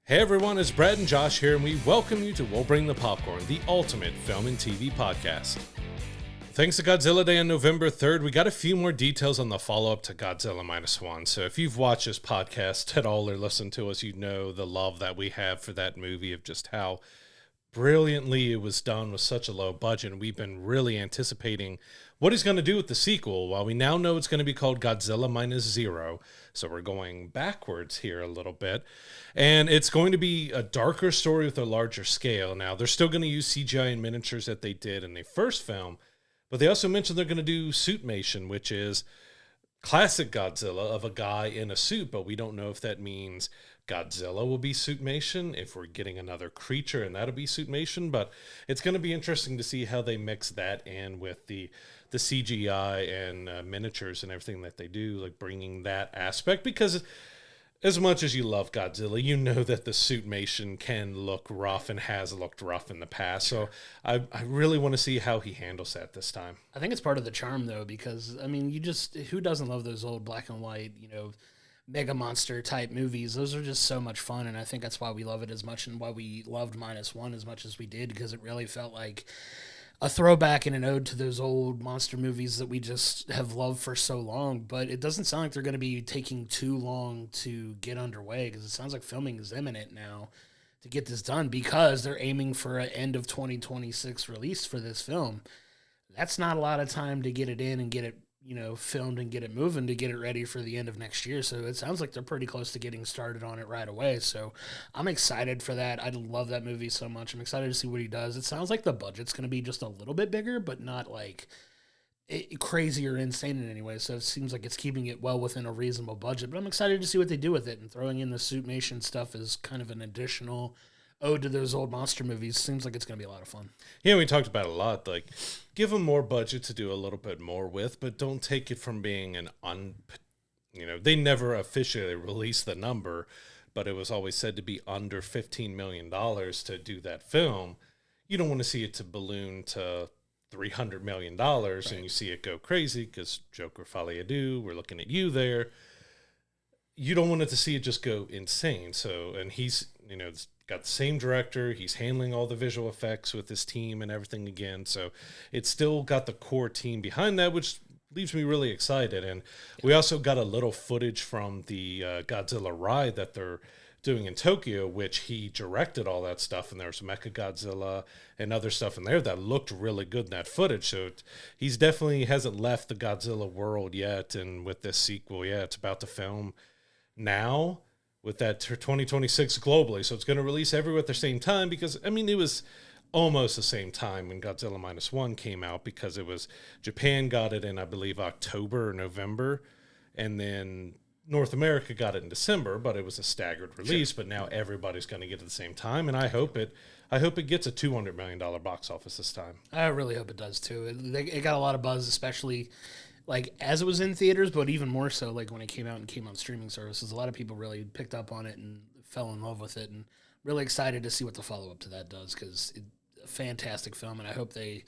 Hey everyone, it's Brad and Josh here, and we welcome you to We'll Bring the Popcorn, the ultimate film and TV podcast. Thanks to Godzilla Day on November 3rd, we got a few more details on the follow-up to Godzilla Minus One. So if you've watched this podcast at all or listened to us, you know the love that we have for that movie, of just how brilliantly it was done with such a low budget. And we've been really anticipating what he's going to do with the sequel. Well, we now know it's going to be called Godzilla Minus Zero. So we're going backwards here a little bit. And it's going to be a darker story with a larger scale. Now, they're still going to use CGI and miniatures that they did in the first film. But they also mentioned they're going to do suitmation, which is classic Godzilla of a guy in a suit. But we don't know if that means Godzilla will be suitmation, if we're getting another creature and that'll be suitmation. But it's going to be interesting to see how they mix that in with the CGI and miniatures and everything that they do, like bringing that aspect. Because as much as you love Godzilla, you know that the suitmation can look rough and has looked rough in the past. So I really want to see how he handles that this time. I think it's part of the charm, though, because, I mean, who doesn't love those old black and white, mega monster type movies? Those are just so much fun, and I think that's why we love it as much and why we loved Minus One as much as we did, because it really felt like a throwback and an ode to those old monster movies that we just have loved for so long. But it doesn't sound like they're going to be taking too long to get underway, because it sounds like filming is imminent now to get this done, because they're aiming for an end of 2026 release for this film. That's not a lot of time to get it in and get it filmed and get it moving to get it ready for the end of next year. So it sounds like they're pretty close to getting started on it right away. So I'm excited for that. I love that movie so much. I'm excited to see what he does. It sounds like the budget's going to be just a little bit bigger, but not like crazy or insane in any way. So it seems like it's keeping it well within a reasonable budget, but I'm excited to see what they do with it. And throwing in the suitmation stuff is kind of an additional ode to those old monster movies. Seems like it's going to be a lot of fun. Yeah, we talked about it a lot. Like, give them more budget to do a little bit more with, but don't take it from being they never officially released the number, but it was always said to be under $15 million to do that film. You don't want to see it to balloon to $300 million right. And you see it go crazy, because Joker Folie à Deux, we're looking at you there. You don't want it to see it just go insane. So, and he's, got the same director. He's handling all the visual effects with his team and everything again. So it's still got the core team behind that, which leaves me really excited. And we also got a little footage from the Godzilla ride that they're doing in Tokyo, which he directed all that stuff. And there's Mechagodzilla and other stuff in there that looked really good in that footage. So he's definitely hasn't left the Godzilla world yet. And with this sequel, it's about to film now, with that 2026 globally. So it's going to release everywhere at the same time, because, it was almost the same time when Godzilla Minus One came out, because it was Japan got it in, I believe, October or November, and then North America got it in December, but it was a staggered release. Sure. But now everybody's going to get it at the same time, and I hope it gets a $200 million box office this time. I really hope it does, too. It got a lot of buzz, especially as it was in theaters, but even more so when it came out and came on streaming services. A lot of people really picked up on it and fell in love with it, and really excited to see what the follow-up to that does, because it's a fantastic film, and I hope they,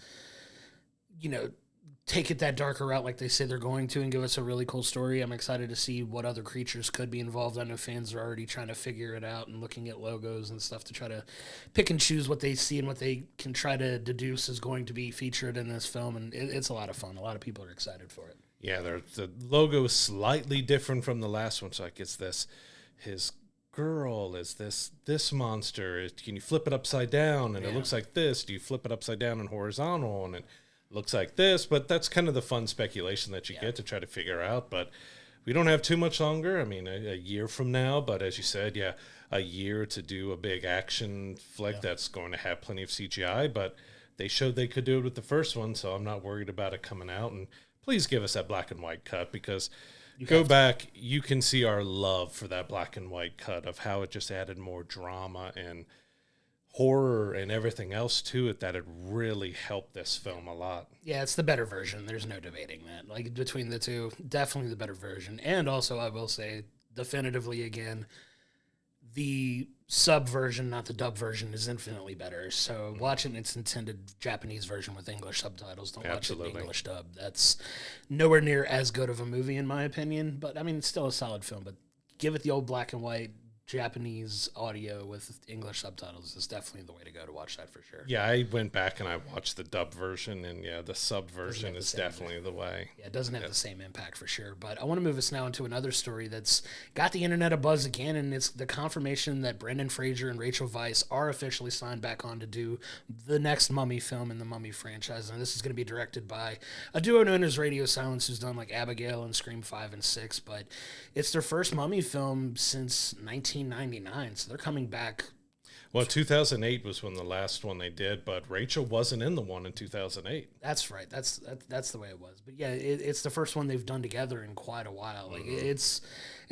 take it that darker route like they say they're going to, and give us a really cool story. I'm excited to see what other creatures could be involved. I know fans are already trying to figure it out and looking at logos and stuff to try to pick and choose what they see and what they can try to deduce is going to be featured in this film, and it's a lot of fun. A lot of people are excited for it. Yeah, the logo is slightly different from the last one. So it's his girl is this monster. Can you flip it upside down? And it looks like this. Do you flip it upside down and horizontal? And it looks like this. But that's kind of the fun speculation that you get to try to figure out. But we don't have too much longer. A year from now. But as you said, a year to do a big action flick that's going to have plenty of CGI. But they showed they could do it with the first one, so I'm not worried about it coming out. And please give us that black and white cut, because go back, you can see our love for that black and white cut, of how it just added more drama and horror and everything else to it, that it really helped this film a lot. Yeah, it's the better version. There's no debating that. Between the two, definitely the better version. And also, I will say, definitively again, the sub version, not the dub version, is infinitely better. So watch it in its intended Japanese version with English subtitles. Don't watch it in English dub. That's nowhere near as good of a movie, in my opinion. But, it's still a solid film. But give it the old black and white, Japanese audio with English subtitles is definitely the way to go to watch that for sure. Yeah, I went back and I watched the dub version, and yeah, the sub Doesn't version have the is same definitely the way. Yeah, it doesn't have the same impact for sure. But I want to move us now into another story that's got the internet abuzz again, and it's the confirmation that Brendan Fraser and Rachel Weisz are officially signed back on to do the next Mummy film in the Mummy franchise. And this is going to be directed by a duo known as Radio Silence, who's done like Abigail and Scream 5 and 6. But it's their first Mummy film since 1999, so they're coming back. Well, 2008 was when the last one they did, but Rachel wasn't in the one in 2008. That's right. That's the way it was. But yeah, it's the first one they've done together in quite a while. Like it's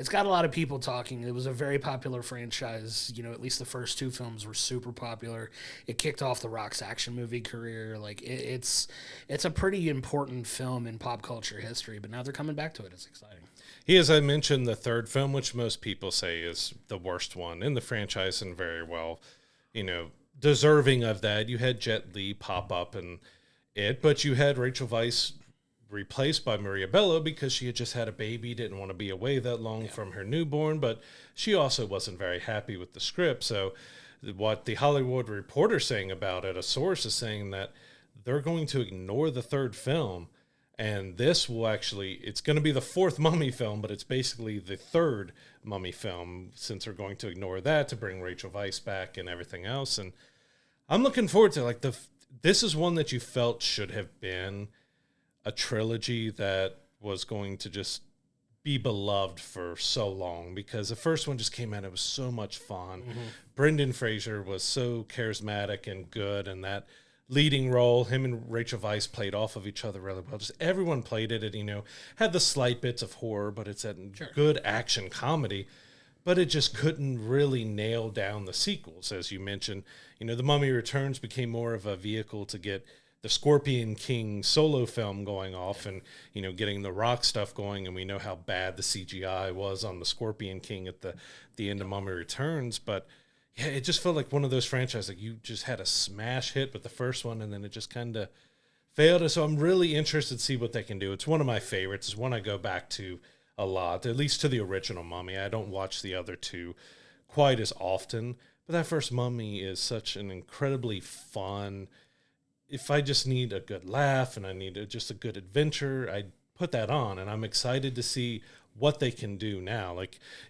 got a lot of people talking. It was a very popular franchise. You know, at least the first two films were super popular. It kicked off The Rock's action movie career. Like it's a pretty important film in pop culture history. But now they're coming back to it. It's exciting. As I mentioned, the third film, which most people say is the worst one in the franchise and very well, deserving of that. You had Jet Li pop up in it, but you had Rachel Weisz replaced by Maria Bello because she had just had a baby, didn't want to be away that long from her newborn, but she also wasn't very happy with the script. So what the Hollywood Reporter saying about it, a source is saying that they're going to ignore the third film. And this will it's going to be the fourth Mummy film, but it's basically the third Mummy film since they're going to ignore that to bring Rachel Weisz back and everything else. And I'm looking forward to this is one that you felt should have been a trilogy that was going to just be beloved for so long because the first one just came out. It was so much fun. Brendan Fraser was so charismatic and good, and that leading role, him and Rachel Weisz played off of each other really well. Just everyone played it and, had the slight bits of horror, but it's a good action comedy. But it just couldn't really nail down the sequels. As you mentioned, The Mummy Returns became more of a vehicle to get the Scorpion King solo film going off and, getting the Rock stuff going. And we know how bad the CGI was on the Scorpion King at the end of Mummy Returns. But yeah, it just felt like one of those franchises. Like you just had a smash hit with the first one, and then it just kind of failed. So I'm really interested to see what they can do. It's one of my favorites. It's one I go back to a lot, at least to the original Mummy. I don't watch the other two quite as often, but that first Mummy is such an incredibly fun. If I just need a good laugh and I need just a good adventure, I put that on, and I'm excited to see what they can do now.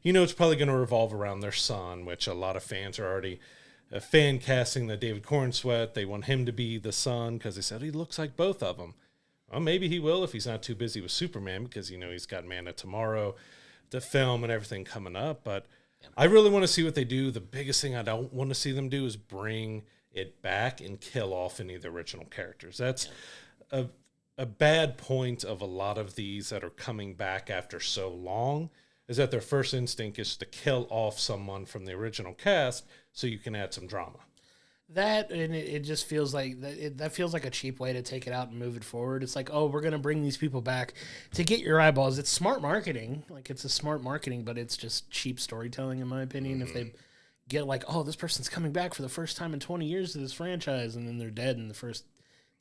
It's probably going to revolve around their son, which a lot of fans are already fan casting the David Cornsweet. They want him to be the son because they said he looks like both of them. Well, maybe he will if he's not too busy with Superman because, he's got Man of Tomorrow, the film and everything coming up. But I really want to see what they do. The biggest thing I don't want to see them do is bring it back and kill off any of the original characters. That's a bad point of a lot of these that are coming back after so long is that their first instinct is to kill off someone from the original cast so you can add some drama. That, and it just feels like that feels like a cheap way to take it out and move it forward. It's like, oh, we're going to bring these people back to get your eyeballs. It's smart marketing. It's a smart marketing, but it's just cheap storytelling, in my opinion. If they get oh, this person's coming back for the first time in 20 years to this franchise, and then they're dead in the first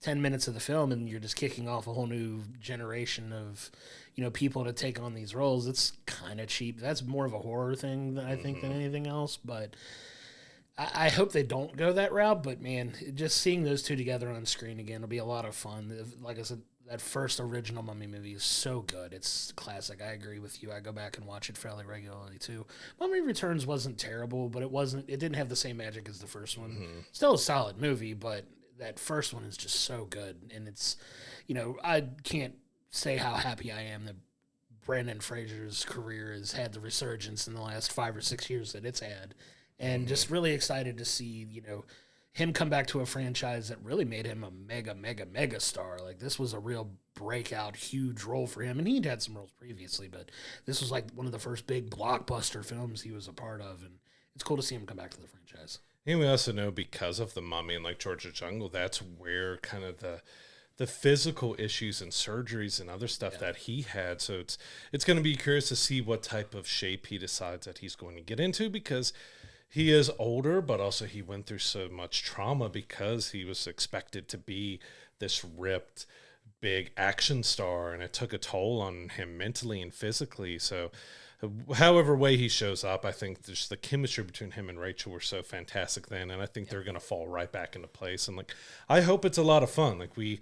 10 minutes of the film, and you're just kicking off a whole new generation of, people to take on these roles. It's kind of cheap. That's more of a horror thing, I think, than anything else. But I hope they don't go that route. But, man, just seeing those two together on screen again will be a lot of fun. Like I said, that first original Mummy movie is so good. It's classic. I agree with you. I go back and watch it fairly regularly, too. Mummy Returns wasn't terrible, but it didn't have the same magic as the first one. Still a solid movie, but that first one is just so good. And it's, I can't say how happy I am that Brendan Fraser's career has had the resurgence in the last 5 or 6 years that it's had. And just really excited to see, him come back to a franchise that really made him a mega star. This was a real breakout, huge role for him. And he'd had some roles previously, but this was one of the first big blockbuster films he was a part of. And it's cool to see him come back to the franchise. And we also know because of the Mummy and Georgia Jungle, that's where kind of the physical issues and surgeries and other stuff that he had. So it's going to be curious to see what type of shape he decides that he's going to get into because he is older, but also he went through so much trauma because he was expected to be this ripped, big action star, and it took a toll on him mentally and physically. So however way he shows up, I think just the chemistry between him and Rachel were so fantastic then, and I think they're going to fall right back into place. And like, I hope it's a lot of fun. Like we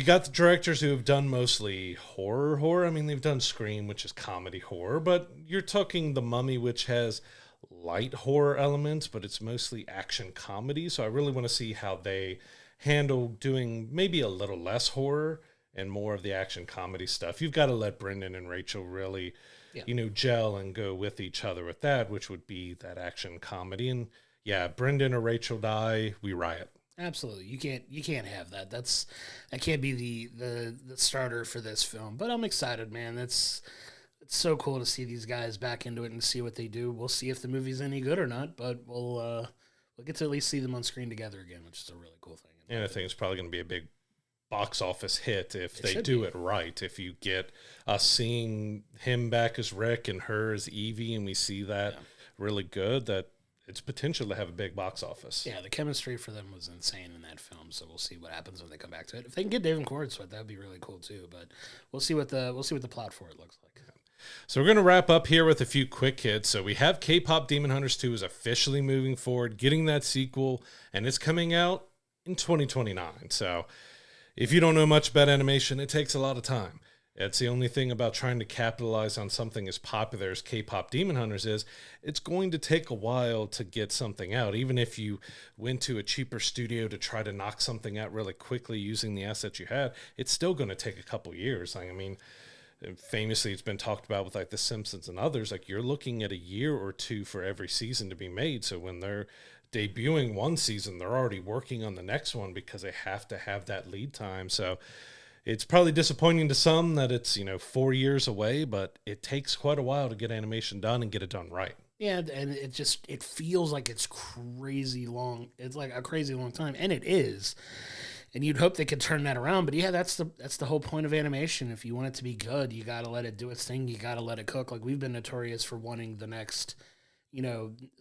got the directors who have done mostly horror. I mean, they've done Scream, which is comedy horror, but you're talking The Mummy, which has light horror elements, but it's mostly action comedy. So I really want to see how they handle doing maybe a little less horror and more of the action comedy stuff. You've got to let Brenden and Rachel really, gel and go with each other with that, which would be that action comedy. And yeah, Brenden or Rachel die, we riot. Absolutely. You can't have that. That can't be the starter for this film. But I'm excited, man. It's so cool to see these guys back into it and see what they do. We'll see if the movie's any good or not, but we'll get to at least see them on screen together again, which is a really cool thing. And I think it's probably going to be a big box office hit if they do it right. If you get us seeing him back as Rick and her as Evie, and we see that really good, that it's potential to have a big box office. Yeah, the chemistry for them was insane in that film, so we'll see what happens when they come back to it. If they can get David Cornsweet, that would be really cool too. But we'll see what the plot for it looks like. So we're going to wrap up here with a few quick hits. So we have K-Pop Demon Hunters 2 is officially moving forward, getting that sequel, and it's coming out in 2029. So if you don't know much about animation, it takes a lot of time. It's the only thing about trying to capitalize on something as popular as K-Pop Demon Hunters is, it's going to take a while to get something out. Even if you went to a cheaper studio to try to knock something out really quickly using the assets you had, it's still going to take a couple years. I mean, famously, it's been talked about with like The Simpsons and others, like you're looking at a year or two for every season to be made. So when they're debuting one season, they're already working on the next one because they have to have that lead time. So it's probably disappointing to some that it's, 4 years away, but it takes quite a while to get animation done and get it done right. Yeah, and it feels like it's crazy long. It's like a crazy long time, and it is. And you'd hope they could turn that around, but yeah, that's the whole point of animation. If you want it to be good, you got to let it do its thing. You got to let it cook. Like we've been notorious for wanting the next,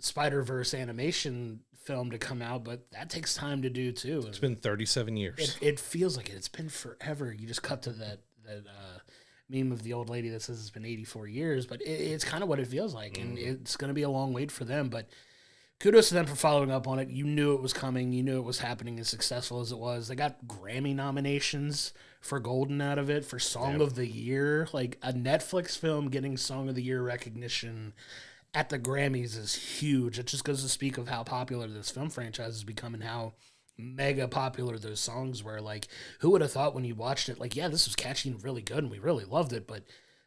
Spider-Verse animation film to come out, but that takes time to do too. It's been 37 years. It feels like it. It's been forever. You just cut to that meme of the old lady that says it's been 84 years, but it's kind of what it feels like, and it's going to be a long wait for them, but kudos to them for following up on it. You knew it was coming. You knew it was happening, as successful as it was. They got Grammy nominations for Golden out of it, for Song of the Year. Like a Netflix film getting Song of the Year recognition at the Grammys is huge. It just goes to speak of how popular this film franchise has become and how mega popular those songs were. Like, who would have thought when you watched it, like, yeah, this was catchy and really good and we really loved it, but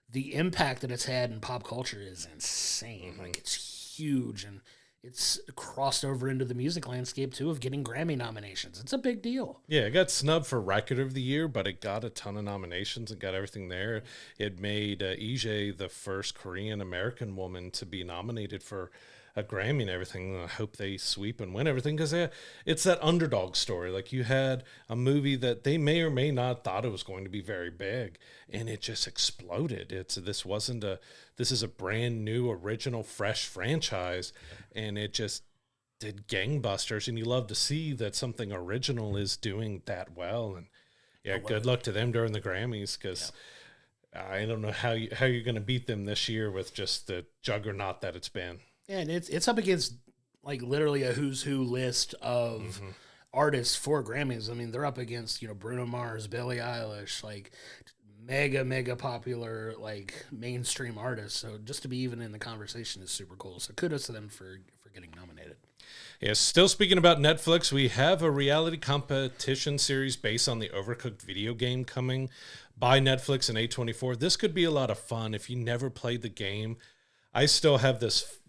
the impact that it's had in pop culture is insane. Like, it's huge, and it's crossed over into the music landscape, too, of getting Grammy nominations. It's a big deal. Yeah, it got snubbed for Record of the Year, but it got a ton of nominations and got everything there. It made Ije the first Korean-American woman to be nominated for a Grammy and everything. I hope they sweep and win everything, because it's that underdog story. Like, you had a movie that they may or may not thought it was going to be very big, and it just exploded. This is a brand new, original, fresh franchise, and it just did gangbusters. And you love to see that something original is doing that well. And yeah, good luck to them during the Grammys, because I don't know how you're going to beat them this year with just the juggernaut that it's been. Yeah, and it's up against like literally a who's who list of artists for Grammys. I mean, they're up against, Bruno Mars, Billie Eilish, like mega popular, like mainstream artists. So just to be even in the conversation is super cool. So kudos to them for getting nominated. Yes, still speaking about Netflix, we have a reality competition series based on the Overcooked video game coming by Netflix and A24. This could be a lot of fun if you never played the game. I still have this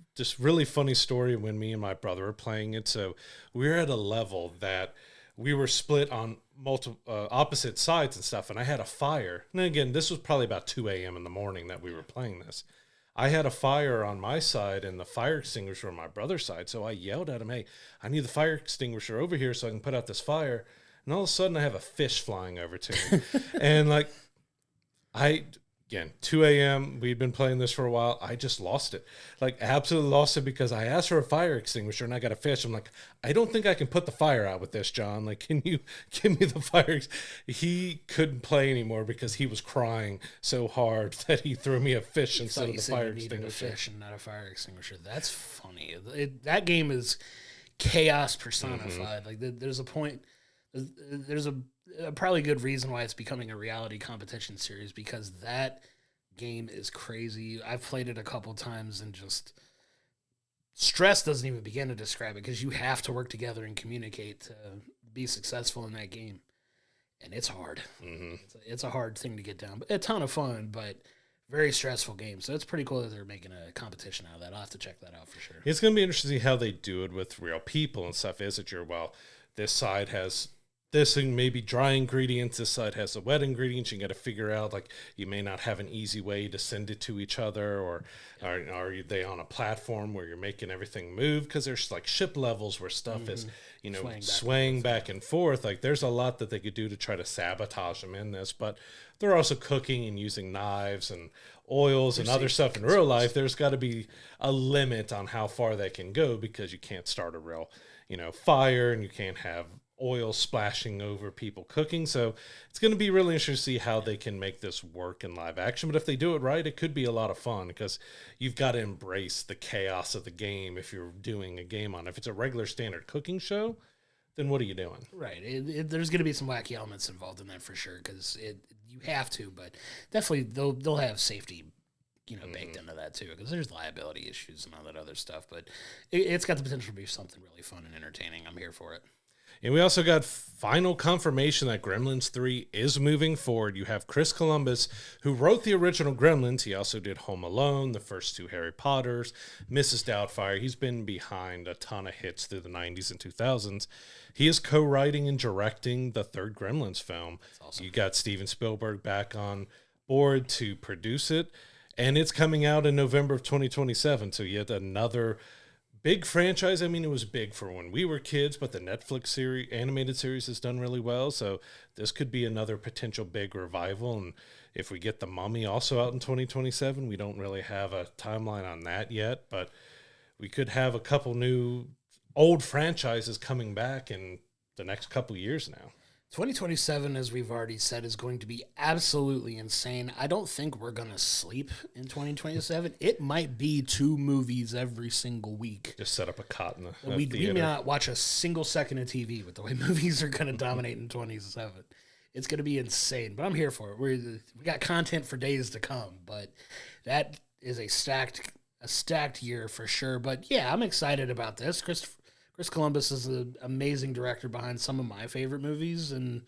really funny story when me and my brother were playing it. So we were at a level that we were split on multiple opposite sides and stuff, and I had a fire. And again, this was probably about 2 a.m. in the morning that we were playing this. I had a fire on my side and the fire extinguisher on my brother's side, so I yelled at him, "Hey, I need the fire extinguisher over here so I can put out this fire." And all of a sudden, I have a fish flying over to me. And like, Again, 2 a.m. We'd been playing this for a while. I just lost it. Like, absolutely lost it because I asked for a fire extinguisher and I got a fish. I'm like, I don't think I can put the fire out with this, John. Like, can you give me the fire? He couldn't play anymore because he was crying so hard that he threw me a fish instead of the fire extinguisher. A fish and not a fire extinguisher. That's funny. That game is chaos personified. Like, there's a point. There's a probably good reason why it's becoming a reality competition series, because that game is crazy. I've played it a couple times and just stress doesn't even begin to describe it, because you have to work together and communicate to be successful in that game. And it's hard. It's a hard thing to get down, but a ton of fun, but very stressful game. So it's pretty cool that they're making a competition out of that. I'll have to check that out for sure. It's going to be interesting to see how they do it with real people and stuff. Is it this side has this and maybe dry ingredients, this side has the wet ingredients. You got to figure out, like, you may not have an easy way to send it to each other, or are they on a platform where you're making everything move? Because there's like ship levels where stuff is, swaying back and forth. Like, there's a lot that they could do to try to sabotage them in this, but they're also cooking and using knives and oils and other stuff in real life. There's got to be a limit on how far they can go, because you can't start a real, fire, and you can't have oil splashing over people cooking. So it's going to be really interesting to see how they can make this work in live action. But if they do it right, it could be a lot of fun, because you've got to embrace the chaos of the game if you're doing a game on it. If it's a regular standard cooking show, then what are you doing? Right. There's going to be some wacky elements involved in that for sure, because you have to, but definitely they'll have safety baked into that too, because there's liability issues and all that other stuff. But it's got the potential to be something really fun and entertaining. I'm here for it. And we also got final confirmation that Gremlins 3 is moving forward. You have Chris Columbus, who wrote the original Gremlins. He also did Home Alone, the first 2 Harry Potters, Mrs. Doubtfire. He's been behind a ton of hits through the 90s and 2000s. He is co-writing and directing the 3rd Gremlins film. That's awesome. You got Steven Spielberg back on board to produce it, and it's coming out in November of 2027. So yet another big franchise. I mean, it was big for when we were kids, but the Netflix animated series has done really well. So this could be another potential big revival. And if we get The Mummy also out in 2027, we don't really have a timeline on that yet, but we could have a couple new old franchises coming back in the next couple years now. 2027, as we've already said, is going to be absolutely insane. I don't think we're going to sleep in 2027. It might be 2 movies every single week. Just set up a cot in the we theater. may not watch a single second of TV with the way movies are going to dominate in 27. It's going to be insane, but I'm here for it. We got content for days to come, but that is a stacked year for sure. But yeah, I'm excited about this. Chris Columbus is an amazing director behind some of my favorite movies, and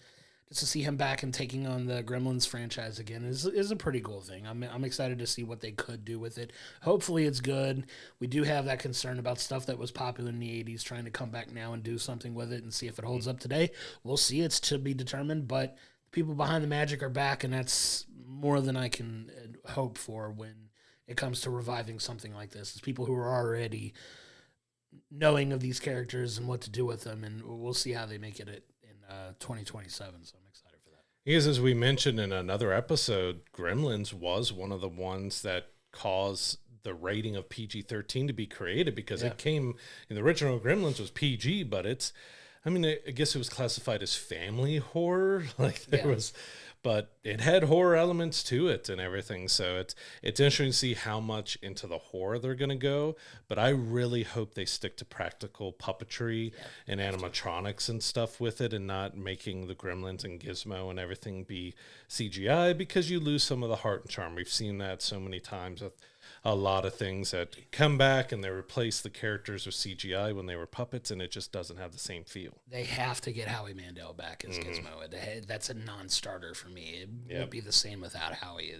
just to see him back and taking on the Gremlins franchise again is a pretty cool thing. I'm excited to see what they could do with it. Hopefully it's good. We do have that concern about stuff that was popular in the 80s trying to come back now and do something with it and see if it holds up today. We'll see. It's to be determined, but the people behind the magic are back, and that's more than I can hope for when it comes to reviving something like this. It's people who are already knowing of these characters and what to do with them, and we'll see how they make it in 2027, so I'm excited for that. Because as we mentioned in another episode, Gremlins was one of the ones that caused the rating of PG-13 to be created, because it came, in the original Gremlins was PG, but I guess it was classified as family horror, but it had horror elements to it and everything. So it's interesting to see how much into the horror they're going to go. But I really hope they stick to practical puppetry and animatronics and stuff with it, and not making the Gremlins and Gizmo and everything be CGI, because you lose some of the heart and charm. We've seen that so many times with a lot of things that come back and they replace the characters with CGI when they were puppets, and it just doesn't have the same feel. They have to get Howie Mandel back as Gizmo. That's a non-starter for me. It won't be the same without Howie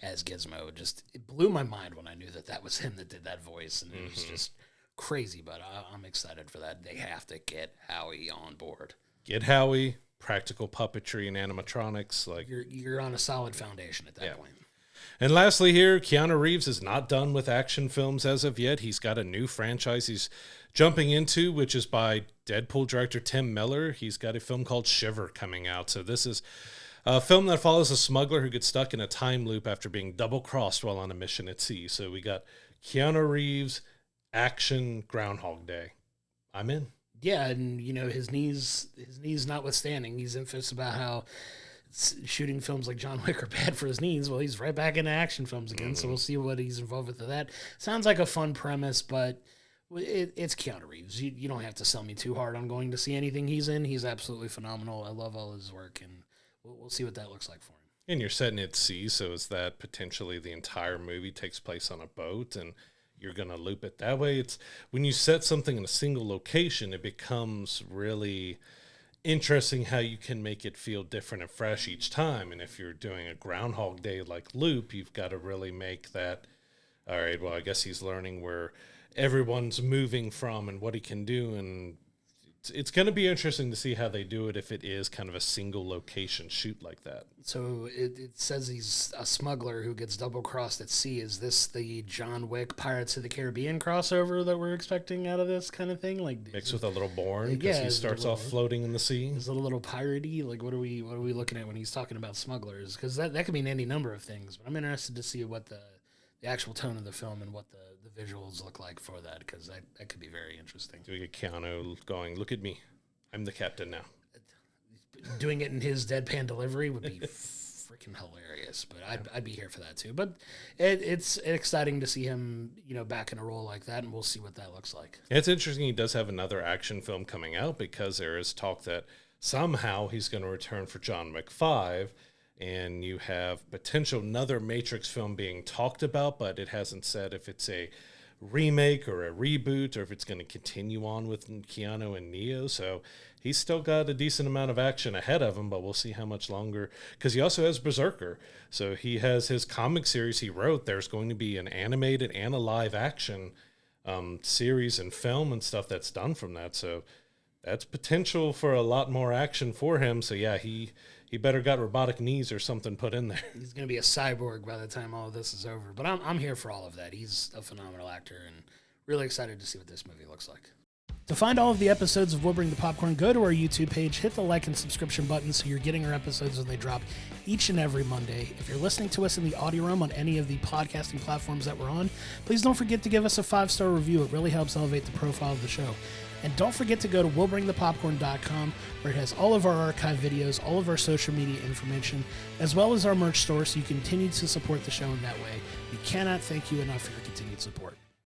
as Gizmo. It blew my mind when I knew that was him that did that voice, and it was just crazy, but I'm excited for that. They have to get Howie on board. Get Howie, practical puppetry and animatronics. You're on a solid foundation at that point. And lastly here, Keanu Reeves is not done with action films as of yet. He's got a new franchise he's jumping into, which is by Deadpool director Tim Miller. He's got a film called Shiver coming out. So this is A film that follows a smuggler who gets stuck in a time loop after being double-crossed while on a mission at sea. So we got Keanu Reeves, action, Groundhog Day. I'm in. Yeah, and his knees notwithstanding, he's infamous about how shooting films like John Wick are bad for his knees. Well, he's right back into action films again, so we'll see what he's involved with that. Sounds like a fun premise, but it's Keanu Reeves. You don't have to sell me too hard on going to see anything he's in. He's absolutely phenomenal. I love all his work, and we'll see what that looks like for him. And you're setting it at sea, so is that potentially the entire movie takes place on a boat, and you're going to loop it that way? It's when you set something in a single location, it becomes really interesting how you can make it feel different and fresh each time. And if you're doing a Groundhog Day like loop, you've got to really make that, all right, well, I guess he's learning where everyone's moving from and what he can do. And it's going to be interesting to see how they do it if it is kind of a single location shoot like that. So it says he's a smuggler who gets double-crossed at sea. Is this the John Wick Pirates of the Caribbean crossover that we're expecting out of this kind of thing? Like mixed with a little Bourne, because he starts off floating in the sea. Is it a little piratey? Like what are we looking at when he's talking about smugglers? Because that could mean any number of things. But I'm interested to see what the actual tone of the film and what the visuals look like for that, because that could be very interesting. Do we get Keanu going, look at me, I'm the captain now? Doing it in his deadpan delivery would be freaking hilarious, but I'd be here for that too. But it's exciting to see him, back in a role like that, and we'll see what that looks like. It's interesting he does have another action film coming out, because there is talk that somehow he's going to return for John Wick 5, and you have potential another Matrix film being talked about, but it hasn't said if it's a remake or a reboot or if it's going to continue on with Keanu and Neo. So he's still got a decent amount of action ahead of him, but we'll see how much longer, because he also has Berserker. So he has his comic series he wrote. There's going to be an animated and a live action series and film and stuff that's done from that. So that's potential for a lot more action for him. So yeah, he better got robotic knees or something put in there. He's going to be a cyborg by the time all of this is over. But I'm here for all of that. He's a phenomenal actor, and really excited to see what this movie looks like. To find all of the episodes of We'll Bring the Popcorn, go to our YouTube page, hit the like and subscription button so you're getting our episodes when they drop each and every Monday. If you're listening to us in the audio room on any of the podcasting platforms that we're on, please don't forget to give us a 5-star review. It really helps elevate the profile of the show. And don't forget to go to willbringthepopcorn.com, where it has all of our archive videos, all of our social media information, as well as our merch store, so you continue to support the show in that way. We cannot thank you enough for your continued support.